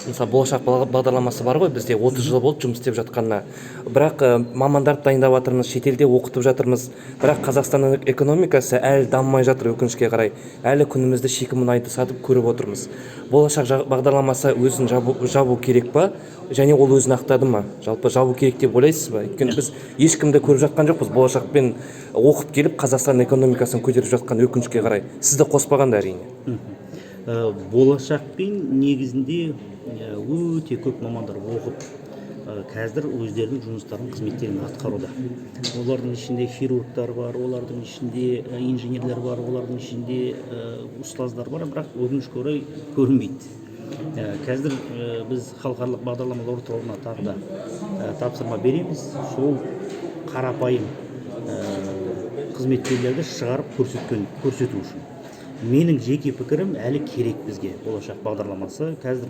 мысалы болашақ бағдарламасы бар ғой, бізде 30 жыл болды жұмыс істеп жатқанына. Бірақ мамандарды дайындап жатырмыз, шетелде оқытып жатырмыз. Бірақ Қазақстанның экономикасы әлі дамымай жатыр, өкінішке қарай. Әлі күнімізді шикі мұнайды сатып көріп отырмыз. Болашақ бағдарламасы өзін жабу керек па? Және ол өзін ақтады ма? Жалпы жабу керек деп ойлайсыз ба? Өйткені біз ешкімді көріп жатқан жоқпыз. Болашақпен оқып келіп Қазақстан экономикасын көтеріп жатқан, өкінішке қарай. Сізді қоспағанда әрине. Болашақпен негізінде өте көп мамандар оқып қазір өздерінің жұмыстарын, қызметтерін атқаруда. Олардың ішінде хирургтар бар, олардың ішінде инженерлер бар, олардың ішінде ұстаздар бар, бірақ өкінішке орай көрінбейді. Қазір біз халықаралық бағдарламалар орталығына тағы да тапсырма береміз. Сол қарапайым қызметкерлерді шығарып көрсету үшін. Менің жеке пікірім, әлі керек бізге болашақ бағдарламасы. Қазір